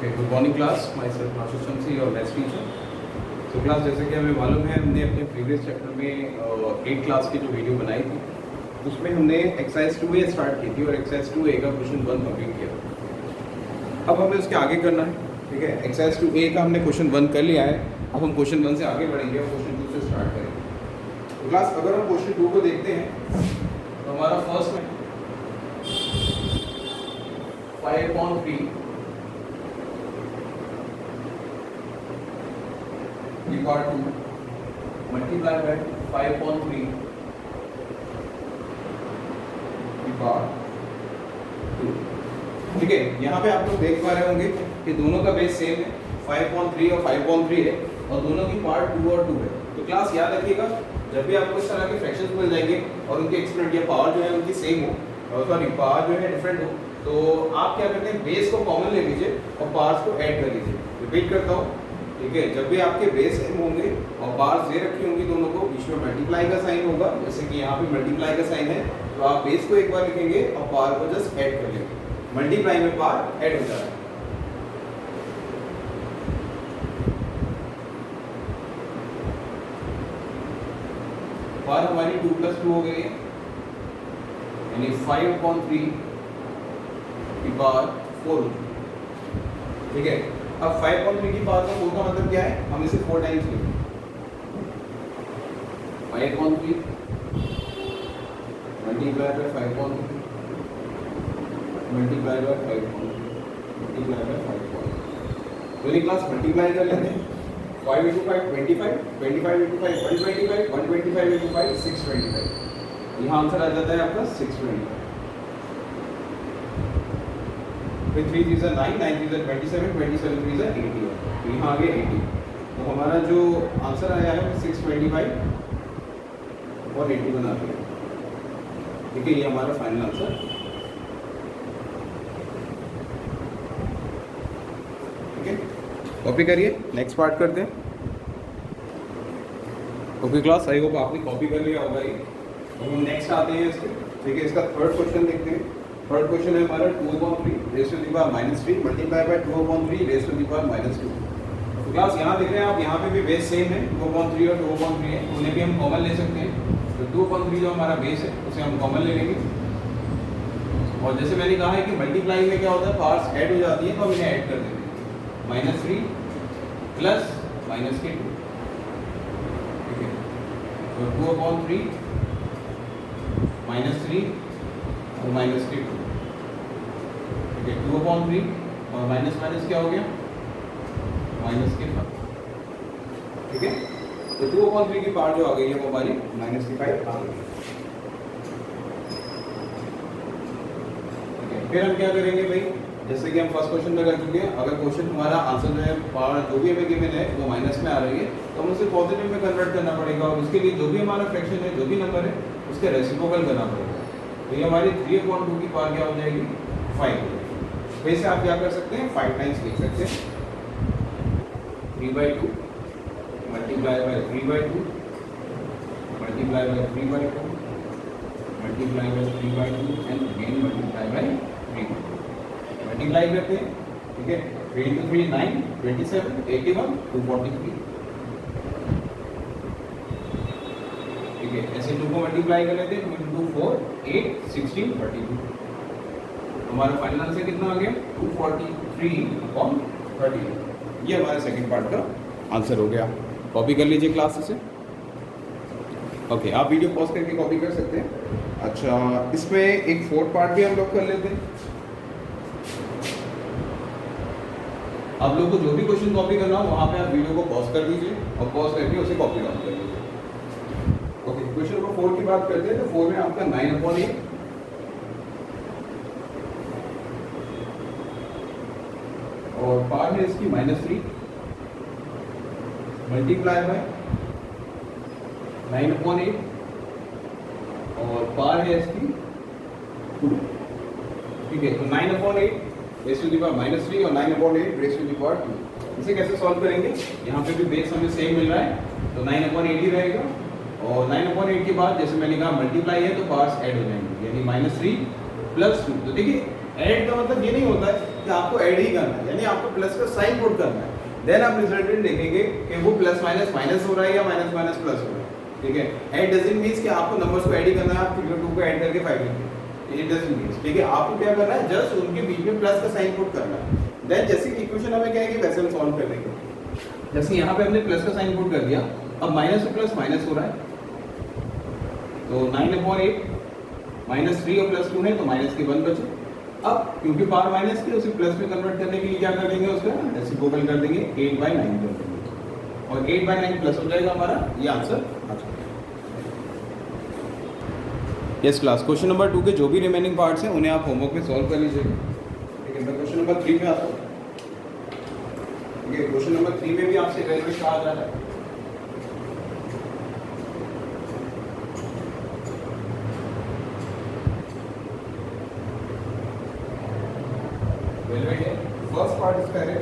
Okay, good morning class. Myself Ashish Shamsi और maths teacher. तो class, जैसे कि हमें मालूम है, हमने अपने प्रीवियस चैप्टर में 8 क्लास की जो वीडियो बनाई थी उसमें हमने एक्सरसाइज 2A स्टार्ट की थी और एक्सरसाइज 2A का क्वेश्चन 1 कंप्लीट किया। अब हमें उसके आगे करना है, ठीक है। एक्सरसाइज 2A का हमने क्वेश्चन 1 कर लिया है। अब हम क्वेश्चन 1 से आगे बढ़ेंगे और क्वेश्चन 2 से स्टार्ट करेंगे। तो क्लास, अगर हम क्वेश्चन 2 को देखते हैं तो हमारा फर्स्ट में 5/3 पार्ट 2 मल्टीप्लाई बाय 5/3 पार्ट 2। ठीक है, यहाँ पे आप लोग देख पा रहे होंगे कि दोनों का बेस सेम है, 5/3 और 5/3 है और दोनों की पार्ट 2 और 2 है। तो क्लास याद रखिएगा, जब भी आपको इस तरह के फ्रैक्शंस मिल जाएंगे और उनके एक्सपोनेंट या पावर जो है उनकी सेम हो, सॉरी पावर जो है डिफरेंट हो, तो आप क्या करते हैं, बेस को कॉमन ले लीजिए और पावर्स को ऐड कर लीजिए। रिपीट करता हूँ, ठीक है। जब भी आपके बेस सेम होंगे और पार्स दे रखी होंगी दोनों को, बीच में मल्टीप्लाई का साइन होगा, जैसे कि यहाँ पे मल्टीप्लाई का साइन है, तो आप बेस को एक बार लिखेंगे और पार को जस्ट ऐड कर लेंगे। मल्टीप्लाई में पार ऐड हो जाता है। पार हमारी 2 + 2 हो गई है, यानी 5/3 की पावर 4। ठीक है, अब 5/3 की पावर 4 का मतलब क्या है, हम इसे 4 टाइम्स लिखेंगे। 5/3 multiply by 5/3 multiply by 5/3 multiply by 5/3। तो ये क्लास मल्टीप्लाई कर लेते हैं। 5 × 5 25, 25 × 5 125, 125 × 5 625। यहाँ आंसर आ जाता है आपका 625। फिर 3 3 9, 9 3 27, 27 3 80। तो यहाँ आ गया 80। तो हमारा जो आंसर आया है 625 और 80 बना दिया। ठीक है, ये हमारा फाइनल आंसर। ठीक है, कॉपी करिए, नेक्स्ट पार्ट करते हैं। ओके क्लास, आई होप आपने कॉपी कर लिया होगा ये। तो हम नेक्स्ट आते हैं इसके। ठीक है, इसका थर्ड क्वेश्चन देखते हैं। थर्ड क्वेश्चन है हमारा 2/3 raise to the power -3 multiply by 2/3 raise to the power -2। तो क्लास, यहाँ देख रहे हैं आप, यहाँ पे भी बेस सेम है, 2/3 और 2/3 है, उन्हें भी हम कॉमन ले सकते हैं। तो 2/3 जो हमारा बेस है उसे हम कॉमन ले लेंगे। और जैसे मैंने कहा है कि मल्टीप्लाई में क्या होता है, पार्ट्स ऐड हो जाती है, तो हम इन्हें ऐड कर देंगे। -3 प्लस -2। ठीक है, तो 2/3 -3 और -2। ठीक है, 2/3 और माइनस माइनस क्या हो गया, माइनस के 5। ठीक है, तो 2/3 की पार्ट जो आ गई है वो हमारी -5 आ गई। ठीक है, फिर हम क्या करेंगे भाई, जैसे कि हम फर्स्ट क्वेश्चन में कर चुके हैं, अगर क्वेश्चन हमारा आंसर जो है पावर जो भी हमें गिवन है वो माइनस में आ रही है, तो हम उसे पॉजिटिव में कन्वर्ट करना पड़ेगा और उसके लिए जो भी हमारा फ्रैक्शन है, जो भी नंबर है, उसके रेसिप्रोकल करना पड़ेगा। तो ये हमारी 3/2 की पावर क्या हो जाएगी, 5 हो जाएगी। वैसे आप क्या कर सकते हैं, 5 टाइम्स लिख सकते हैं। 3/2 multiply by 3/2 multiply by 3/2 multiply by 3/2 and again multiply by 3/2। Multiply करते हैं। ठीक है, 3 × 3 9, 27, 81, 243। ठीक है, ऐसे 2 को मल्टीप्लाई कर लेते हैं, 2 × 4 8, 16, 32। हमारा फाइनल आंसर कितना आ गया, 243/32। ये हमारे सेकंड पार्ट का आंसर हो गया। कॉपी कर लीजिए क्लास से। ओके, आप वीडियो पॉज करके कॉपी कर सकते हैं। अच्छा, इसमें एक 4th पार्ट भी हम लोग कर लेते हैं। आप लोग को जो भी क्वेश्चन कॉपी करना हो वहाँ पे आप वीडियो को पॉज कर दीजिए और पॉज करके उसे कॉपी डाउन कर लीजिए। ओके, क्वेश्चन नंबर 4 की बात करते हैं। तो 4 में आपका 9/8 और पावर है इसकी -3 मल्टीप्लाई बाय 9/8 और पावर है इसकी 2। ठीक है, तो 9/8 रेज़ टू द पावर -3 और 9/8 रेज़ टू द पावर 2। इसे कैसे सॉल्व करेंगे, यहाँ पे भी बेस हमें सेम मिल रहा है, तो 9/8 ही रहेगा। और 9/8 के बाद जैसे मैंने कहा मल्टीप्लाई है तो पावर्स ऐड हो जाएंगे, यानी -3 +2। तो देखिए ऐड का मतलब ये नहीं होता है कि आपको ऐड ही करना है, यानी आपको प्लस का साइन पुट करना है, देन आप रिजल्टेंट देखेंगे कि वो प्लस माइनस माइनस हो रहा है या माइनस माइनस प्लस हो रहा है। ठीक है, ऐड डजंट मींस कि आपको नंबर्स को ऐड ही करना है, आप फिगर 2 को ऐड करके 5 लिखेंगे, इट डजंट मींस। ठीक है, आपको क्या करना है, जस्ट उनके बीच में प्लस का साइन पुट करना है। देन जैसे कि इक्वेशन हमें क्या है कि वैसे हम सॉल्व कर देंगे। जैसे यहाँ पे हमने प्लस का साइन पुट कर दिया, अब माइनस से प्लस माइनस हो रहा है, तो 9/8 -3 और +2 है तो माइनस के 1 बचे। अब क्योंकि पावर माइनस की, उसे प्लस में कन्वर्ट करने के लिए क्या कर देंगे, उसका रेसिप्रोकल कर देंगे, 8/9 कर देंगे और 8/9 प्लस हो जाएगा हमारा, ये आंसर आ जाएगा। यस क्लास, क्वेश्चन नंबर 2 के जो भी रिमेनिंग पार्ट्स हैं उन्हें आप होमवर्क में सॉल्व कर लीजिएगा। ठीक है, मैं क्वेश्चन नंबर 3 में आता हूँ। क्वेश्चन नंबर 3 में भी आपसे इवैल्यूएट कहा जा रहा है। फर्स्ट पार्ट इसका है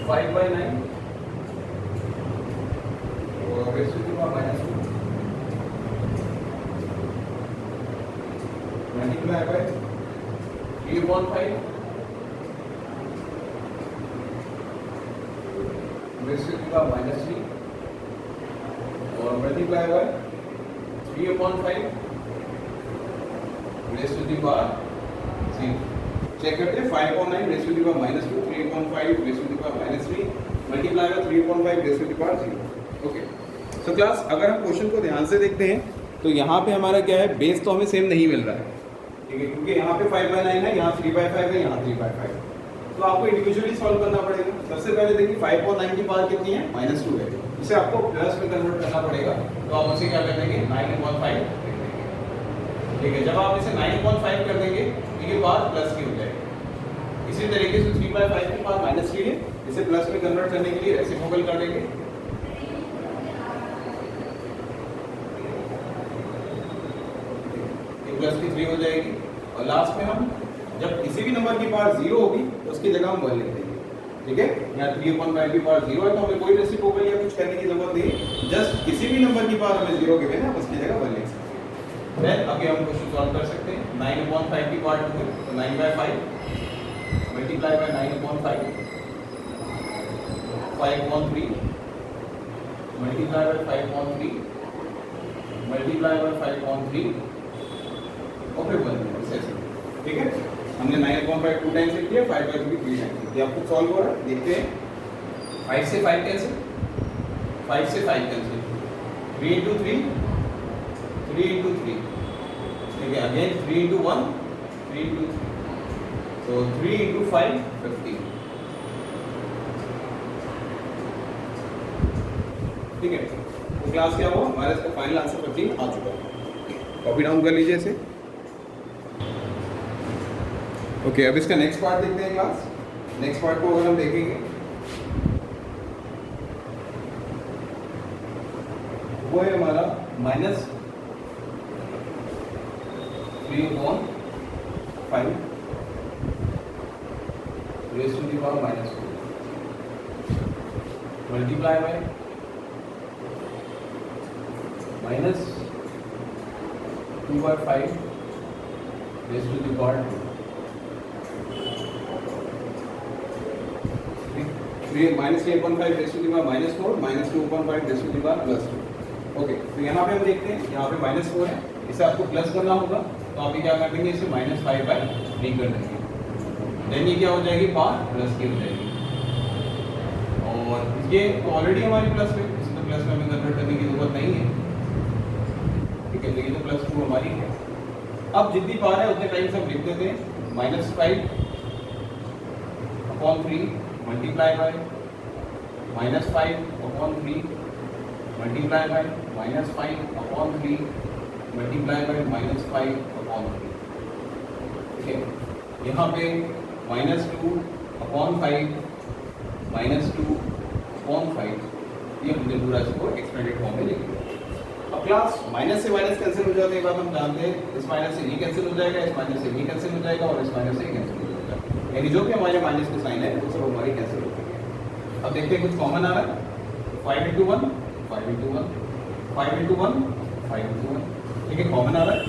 5/9 और रेसिप्रोकल का -2 मल्टीप्लाई बाय 3/5 रेसिप्रोकल का -3 और मल्टीप्लाई बाय 3/5 रेसिप्रोकल 0। चेक करते हैं, 5/9 raise to the power -2, 3/5 raise to the power -3 multiply by 3/5 raise to the power 0। Okay, so class अगर हम क्वेश्चन को ध्यान से देखते हैं तो यहाँ पे हमारा क्या है, बेस तो हमें सेम नहीं मिल रहा है। ठीक है, क्योंकि यहाँ पे 5/9 है, यहाँ 3/5 है, यहाँ 3/5, तो आपको इंडिविजुअली सॉल्व करना पड़ेगा। सबसे पहले देखिए 5/9 की पावर कितनी है, -2 है, इसे आपको प्लस में कन्वर्ट करना पड़ेगा, तो आप उसे क्या कर देंगे, 9/5। ठीक है, जब आप इसे 9/5 कर देंगे तो ये पावर प्लस की हो जाएगी। इसी तरीके से 3/5 की पावर -3 है, इसे प्लस में कन्वर्ट करने के लिए रेसिप्रोकल कर देंगे। ये प्लस की 3 हो जाएगी और लास्ट में हम जब किसी भी नंबर की पावर 0 होगी तो उसकी जगह हम 1 लिख देंगे। ठीक है, यहाँ 3/5 की पावर 0 है तो हमें कोई रेसिप्रोकल या कुछ करने की जरूरत नहीं, जस्ट किसी भी नंबर की पावर हमें 0 गिवन है, आप उसकी जगह 1 लिख सकते हैं। देन आगे हम क्वेश्चन सॉल्व कर सकते हैं। 9/5 की पावर 2 है तो 9/5 multiply by 9/5 5/3 multiply by 5/3 multiply by 5/3 और फिर 1। ठीक है, हमने 9/5 2 टाइम्स लिख दिया, 5/3 3 टाइम्स लिख दिया। आपको सॉल्व हो रहा है, देखते हैं। 5 से 5 कैंसिल, 5 से 5 कैंसिल, 3 into 3 3 into 3। ठीक है, again 3 into 1 3 into 3, so 3 into 5 15। ठीक है, तो क्लास क्या हुआ हमारा, इसका फाइनल आंसर 15 आ चुका है। कॉपी डाउन कर लीजिए इसे। ओके, अब इसका नेक्स्ट पार्ट देखते हैं क्लास। नेक्स्ट पार्ट को अगर हम देखेंगे वो है हमारा -3/5 raise to the power -4 multiply by -2/5 raise to the power 2। -3/5 raise to the power -4 -2/5 raise to the power +2। Okay, तो यहाँ पे हम देखते हैं, यहाँ पे -4 है, इसे आपको प्लस करना होगा, तो आप ये क्या कर देंगे, इसे -5/3 कर देंगे। देन ये क्या हो जाएगी, पावर प्लस की हो जाएगी। और ये तो ऑलरेडी हमारी प्लस है, इसे तो प्लस में हमें कन्वर्ट करने की जरूरत नहीं है। ठीक है, तो ये तो +2 हमारी है। अब जितनी पावर है उतने टाइम्स हम लिख देते हैं, -5/3 multiply by -5/3 multiply by -5/3 multiply by -5/3। ठीक है, यहाँ पे -2/5 -2/5 ये हमने पूरा इसको एक्सपेंडेड फॉर्म में लिख दिया। अब क्लास माइनस से माइनस कैंसिल हो जाते हैं, बात हम जानते हैं। इस माइनस से ये कैंसिल हो जाएगा, इस माइनस से ये कैंसिल हो जाएगा और इस माइनस से ये कैंसिल हो जाएगा, यानी जो भी हमारे माइनस के साइन है वो सब हमारी कैंसिल हो जाएंगे। अब देखते हैं कुछ कॉमन आ रहा है, 5 into 1 5 into 1 5 into 1 5 into 1। ठीक है, कॉमन आ रहा है,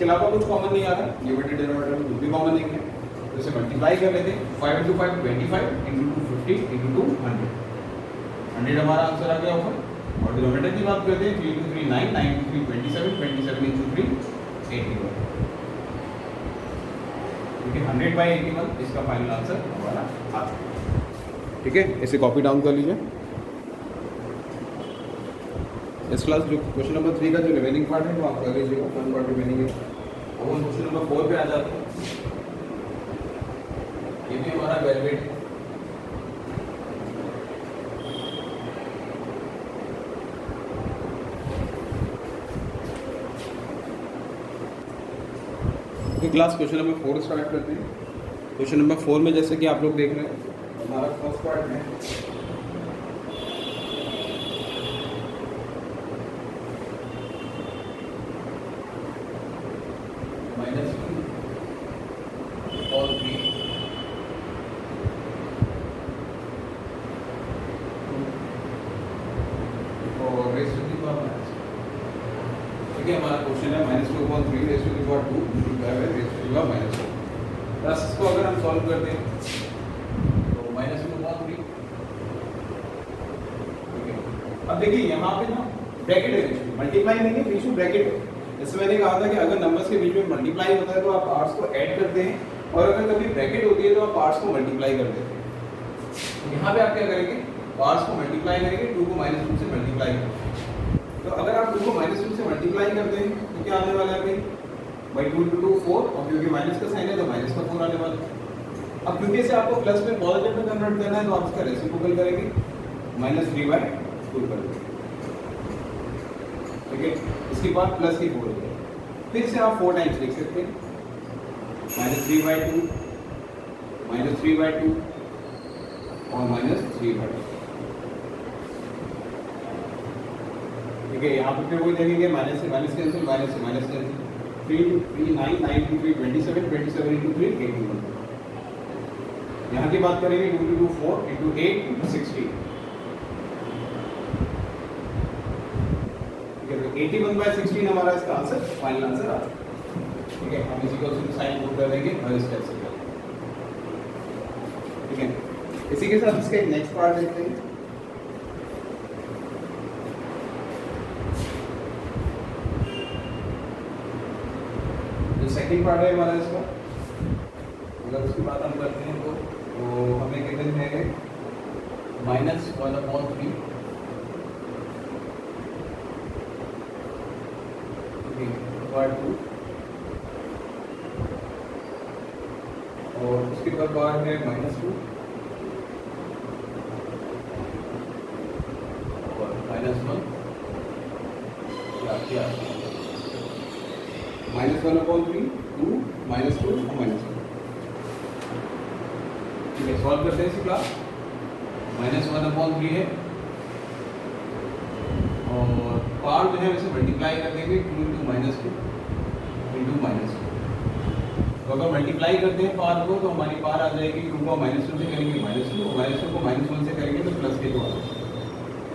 इसके अलावा कुछ कॉमन नहीं आ रहा है, न्यूमरेटर डिनोमिनेटर में कुछ भी कॉमन नहीं है, तो इसे मल्टीप्लाई कर लेते हैं। 5 × 5 25 × 2 50 × 2 100, 100 हमारा आंसर आ गया ऊपर। और डिनोमिनेटर की बात करते हैं, 3 × 3 9, 9 × 3 27, 27 × 3 81, ठीक है। 100/81 इसका फाइनल आंसर हमारा आता है, ठीक है। इसे कॉपी डाउन कर लीजिए। इस क्लास जो क्वेश्चन नंबर 3 का जो रिमेनिंग पार्ट है वो आप कर लीजिएगा, 1 पार्ट रिमेनिंग है। अब हम क्वेश्चन नंबर 4 पे आ जाते हैं। ये भी हमारा वेलवेट है। क्लास क्वेश्चन नंबर 4 स्टार्ट करते हैं। क्वेश्चन नंबर 4 में जैसे कि आप लोग देख रहे हैं हमारा फर्स्ट पार्ट है -2 और 3 और रेस टू द पावर, ठीक है। हमारा क्वेश्चन है -2/3 raise to the power 2 raise to the power -2। बस इसको अगर हम सॉल्व करते हैं तो -2/3, ठीक है। अब देखिए यहाँ पे ना ब्रैकेट है, मल्टीप्लाई नहीं है, बीच में ब्रैकेट है। जैसे मैंने कहा था कि अगर नंबर्स के बीच में मल्टीप्लाई होता है तो आप पार्ट्स को ऐड करते हैं, और अगर कभी ब्रैकेट होती है तो आप पार्ट्स को मल्टीप्लाई कर देते हैं। यहाँ पे आप क्या करेंगे, पार्ट्स को मल्टीप्लाई करेंगे, 2 को -2 से मल्टीप्लाई करेंगे। तो अगर आप 2 को -2 से मल्टीप्लाई करते हैं तो क्या आने वाला है भाई 2 × 2 4, और क्योंकि माइनस का साइन है तो माइनस का 4 आने वाला है। अब क्योंकि इसे आपको प्लस में पॉजिटिव में कन्वर्ट करना है तो आप इसका रेसिप्रोकल करेंगे, -3/2 कर देंगे, ठीक है। इसके बाद प्लस की 4 हो जाएगी, फिर से आप 4 टाइम्स लिख सकते हैं, -3/2 -3/2 और -3/2, ठीक है। यहाँ पे फिर वही देखेंगे, माइनस से माइनस कैंसिल, माइनस से माइनस कैंसिल, 3 × 3 9, 9 × 3 27, 27 × 3 81। यहाँ की बात करेंगे 2 × 2 4 × 8 × 16, ठीक है। तो 81/16 हमारा इसका आंसर फाइनल आंसर आता है, ठीक है। हम इसी को साइन पुट कर देंगे और इस टाइप से करेंगे, ठीक है। इसी के साथ इसका एक नेक्स्ट पार्ट देखते हैं। सेकंड पार्ट है हमारा इसका, अगर उसकी बात हम करते हैं तो हमें गिवन है -1/3, पार्ट 2, और उसके बाद पार्ट है -2 और -1, क्या -1/3 2 -2 और -1, ठीक है। सॉल्व करते हैं इसी क्लास। -1/3 है और पार्ट जो है वैसे मल्टीप्लाई कर देंगे, 2 × -2 × -2। तो अगर मल्टीप्लाई करते हैं पार को तो हमारी पार आ जाएगी, 2 को -2 से करेंगे -2, -2 को -1 से करेंगे तो प्लस के 2 आ जाएगा।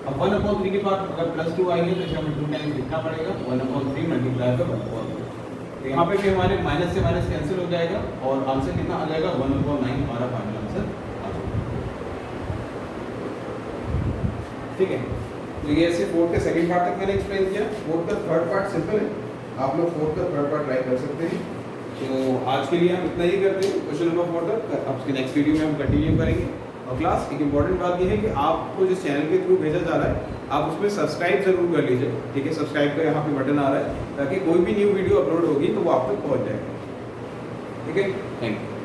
अब 1/3 के बाद अगर +2 आएंगे तो इसे हमें 2 टाइम्स लिखना पड़ेगा, 1/3 मल्टीप्लाई कर 1/3। तो यहाँ पे भी हमारे माइनस से माइनस कैंसिल हो जाएगा और आंसर कितना आ जाएगा, 1/9 हमारा फाइनल आंसर आ जाएगा, ठीक है। तो ये ऐसे 4th के सेकंड पार्ट तक मैंने एक्सप्लेन किया। 4th का थर्ड पार्ट सिंपल है, आप लोग 4th का थर्ड पार्ट ट्राई कर सकते हैं। तो आज के लिए हम इतना ही करते हैं, क्वेश्चन नंबर 4 तक। अब उसके नेक्स्ट वीडियो में हम कंटिन्यू करेंगे। और क्लास एक इंपॉर्टेंट बात ये है कि आपको जिस चैनल के थ्रू भेजा जा रहा है आप उसमें सब्सक्राइब जरूर कर लीजिए, ठीक है। सब्सक्राइब का यहाँ पे बटन आ रहा है ताकि कोई भी न्यू वीडियो अपलोड होगी तो वो आप तक पहुँच जाएगा, ठीक है। Thank you.